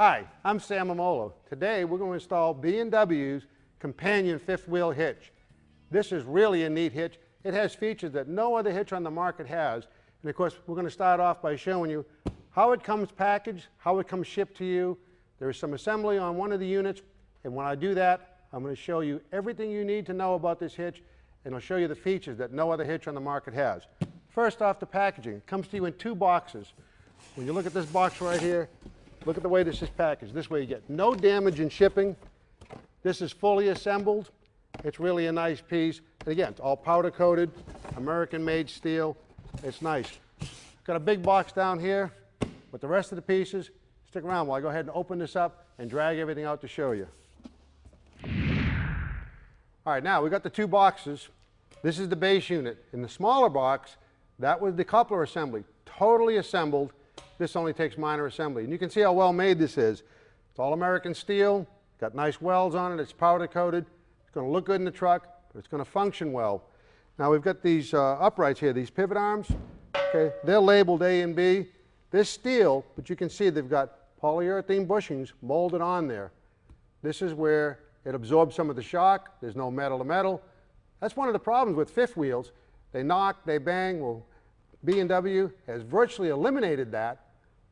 Hi, I'm Sam Amola. Today we're going to install B&W's companion fifth wheel hitch. This is really a neat hitch. It has features that no other hitch on the market has. And of course, we're going to start off by showing you how it comes packaged, how it comes shipped to you. There is some assembly on one of the units, and when I do that, I'm going to show you everything you need to know about this hitch, and I'll show you the features that no other hitch on the market has. First off, the packaging. It comes to you in two boxes. When you look at this box right here, look at the way this is packaged. This way you get no damage in shipping. This is fully assembled. It's really a nice piece. And again, it's all powder coated, American-made steel. It's nice. Got a big box down here with the rest of the pieces. Stick around while I go ahead and open this up and drag everything out to show you. All right, now we got the two boxes. This is the base unit. In the smaller box, that was the coupler assembly, totally assembled. This only takes minor assembly. And you can see how well made this is. It's all American steel, got nice welds on it, it's powder coated. It's going to look good in the truck, but it's going to function well. Now we've got these uprights here, these pivot arms. Okay, they're labeled A and B. They're steel, but you can see they've got polyurethane bushings molded on there. This is where it absorbs some of the shock. There's no metal to metal. That's one of the problems with fifth wheels. They knock, they bang. Well, B&W has virtually eliminated that,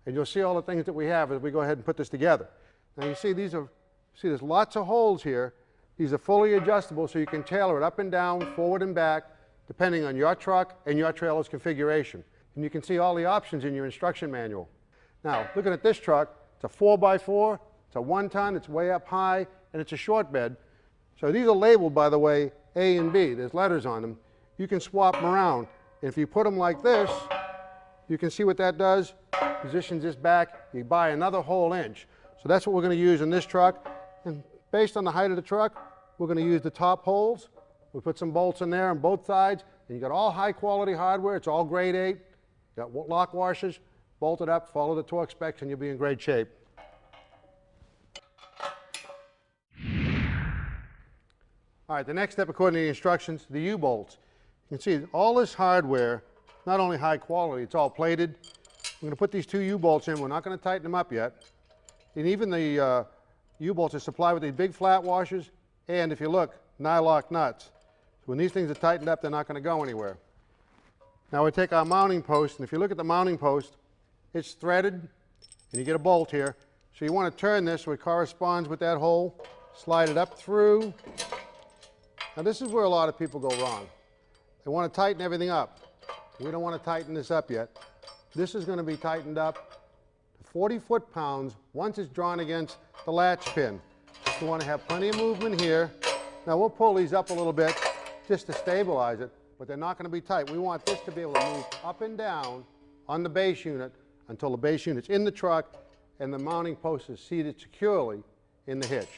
and you'll see all the things that we have as we go ahead and put this together. Now you see there's lots of holes here. These are fully adjustable, so you can tailor it up and down, forward and back, depending on your truck and your trailer's configuration. And you can see all the options in your instruction manual. Now, looking at this truck, it's a 4x4, it's a 1-ton, it's way up high, and it's a short bed. So these are labeled, by the way, A and B. There's letters on them. You can swap them around. If you put them like this, you can see what that does. Positions this back, you buy another whole inch. So that's what we're going to use in this truck. And based on the height of the truck, we're going to use the top holes. We put some bolts in there on both sides, and you got all high quality hardware. It's all grade 8. You got lock washers, bolt it up, follow the torque specs, and you'll be in great shape. All right, the next step according to the instructions, the U-bolts. You can see all this hardware, not only high quality, it's all plated. I'm going to put these two U-bolts in. We're not going to tighten them up yet. And even the U-bolts are supplied with these big flat washers, and if you look, nylock nuts. So when these things are tightened up, they're not going to go anywhere. Now we take our mounting post, and if you look at the mounting post, it's threaded, and you get a bolt here. So you want to turn this so it corresponds with that hole, slide it up through. Now this is where a lot of people go wrong. They want to tighten everything up. We don't want to tighten this up yet. This is going to be tightened up to 40 foot-pounds once it's drawn against the latch pin. You want to have plenty of movement here. Now we'll pull these up a little bit just to stabilize it, but they're not going to be tight. We want this to be able to move up and down on the base unit until the base unit's in the truck and the mounting post is seated securely in the hitch.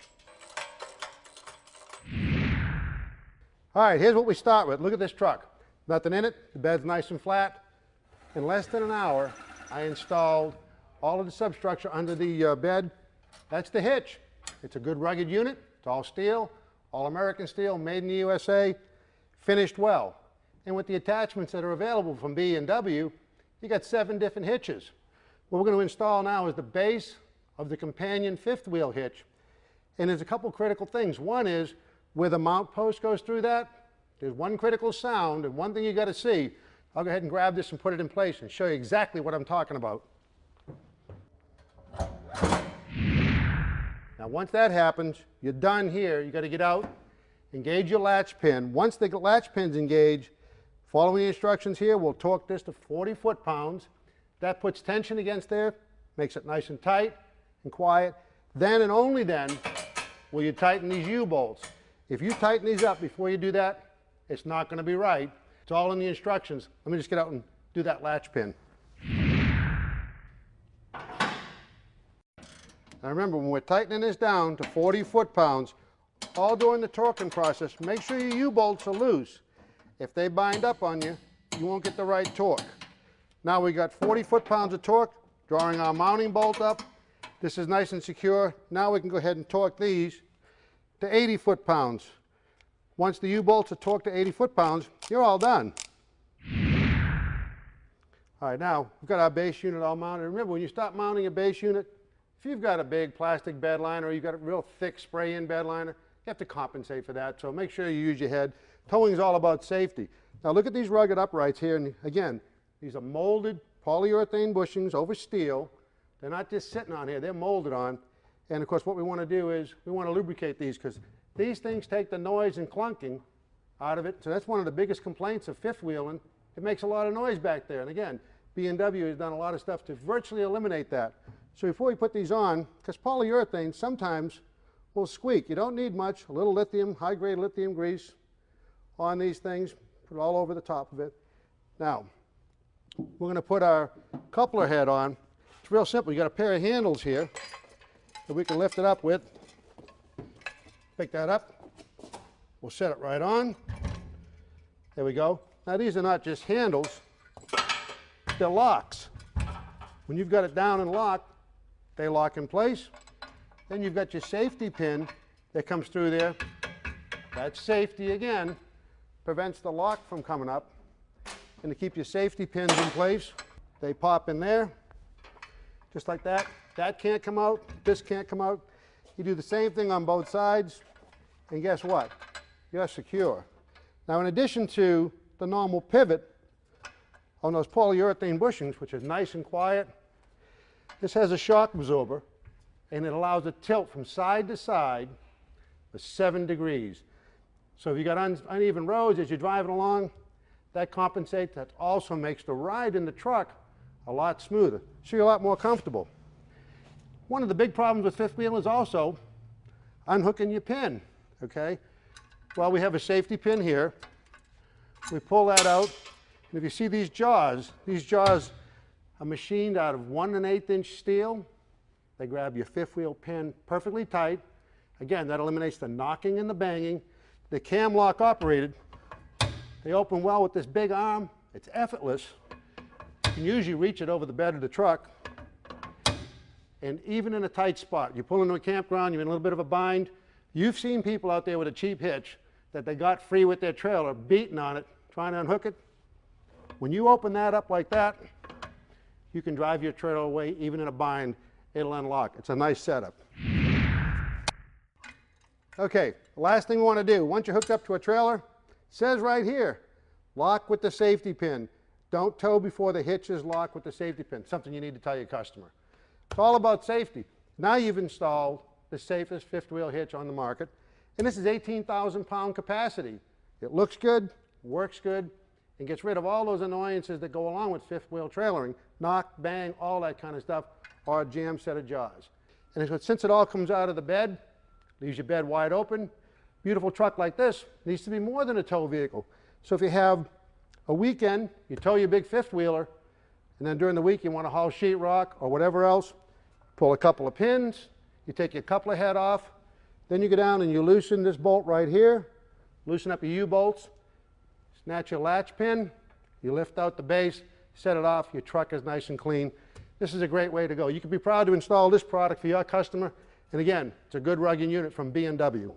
All right, here's what we start with. Look at this truck. Nothing in it. The bed's nice and flat. In less than an hour, I installed all of the substructure under the bed. That's the hitch. It's a good rugged unit. It's all steel, all American steel, made in the USA, finished well. And with the attachments that are available from B&W, you got 7 different hitches. What we're going to install now is the base of the companion fifth wheel hitch. And there's a couple critical things. One is where the mount post goes through that, there's one critical sound and one thing you got to see. I'll go ahead and grab this and put it in place and show you exactly what I'm talking about. Now once that happens, you're done here. You got to get out, engage your latch pin. Once the latch pin's engaged, following the instructions here, we'll torque this to 40 foot-pounds. That puts tension against there, makes it nice and tight and quiet. Then and only then will you tighten these U-bolts. If you tighten these up before you do that, it's not going to be right. It's all in the instructions. Let me just get out and do that latch pin. Now remember, when we're tightening this down to 40 foot-pounds, all during the torquing process, make sure your U-bolts are loose. If they bind up on you, you won't get the right torque. Now we got 40 foot-pounds of torque, drawing our mounting bolt up. This is nice and secure. Now we can go ahead and torque these to 80 foot-pounds. Once the U-bolts are torqued to 80 foot-pounds, you're all done. All right, now we've got our base unit all mounted. Remember, when you start mounting a base unit, If you've got a big plastic bed liner or you've got a real thick spray-in bed liner, you have to compensate for that. So make sure you use your head. Towing is all about safety. Now look at these rugged uprights here, and again, these are molded polyurethane bushings over steel. They're not just sitting on here, they're molded on. And of course what we want to do is we want to lubricate these, because these things take the noise and clunking out of it. So that's one of the biggest complaints of fifth wheeling. It makes a lot of noise back there. And again, B&W has done a lot of stuff to virtually eliminate that. So before we put these on, because polyurethane sometimes will squeak. You don't need much, a little lithium, high-grade lithium grease on these things. Put it all over the top of it. Now, we're going to put our coupler head on. It's real simple. You got a pair of handles here that we can lift it up with. Pick that up. We'll set it right on. There we go. Now these are not just handles, they're locks. When you've got it down and locked, they lock in place. Then you've got your safety pin that comes through there. That's safety again. Prevents the lock from coming up. And to keep your safety pins in place, they pop in there, just like that. That can't come out, this can't come out. You do the same thing on both sides, and guess what? You're secure. Now in addition to the normal pivot on those polyurethane bushings, which is nice and quiet, this has a shock absorber, and it allows a tilt from side to side for 7 degrees. So if you got uneven roads as you're driving along, that compensates. That also makes the ride in the truck a lot smoother, so you're a lot more comfortable. One of the big problems with fifth wheel is also unhooking your pin, okay? Well, we have a safety pin here. We pull that out, and if you see these jaws are machined out of 1 1/8 inch steel. They grab your fifth wheel pin perfectly tight. Again, that eliminates the knocking and the banging. The cam lock operated. They open well with this big arm. It's effortless. You can usually reach it over the bed of the truck. And even in a tight spot, you pull into a campground, you're in a little bit of a bind. You've seen people out there with a cheap hitch that they got free with their trailer, beating on it, trying to unhook it. When you open that up like that, you can drive your trailer away, even in a bind, it'll unlock. It's a nice setup. Okay, the last thing we want to do, once you're hooked up to a trailer, it says right here, lock with the safety pin. Don't tow before the hitch is locked with the safety pin. Something you need to tell your customer. It's all about safety. Now you've installed the safest fifth wheel hitch on the market, and this is 18,000 pound capacity. It looks good, works good, and gets rid of all those annoyances that go along with fifth wheel trailering. Knock, bang, all that kind of stuff, or a jam set of jaws. And since it all comes out of the bed, leaves your bed wide open, beautiful truck like this needs to be more than a tow vehicle. So if you have a weekend, you tow your big fifth wheeler, and then during the week you want to haul sheetrock or whatever else, pull a couple of pins, you take your coupler head off, then you go down and you loosen this bolt right here, loosen up your U-bolts, snatch your latch pin, you lift out the base, set it off, your truck is nice and clean. This is a great way to go. You can be proud to install this product for your customer. And again, it's a good rugged unit from B&W.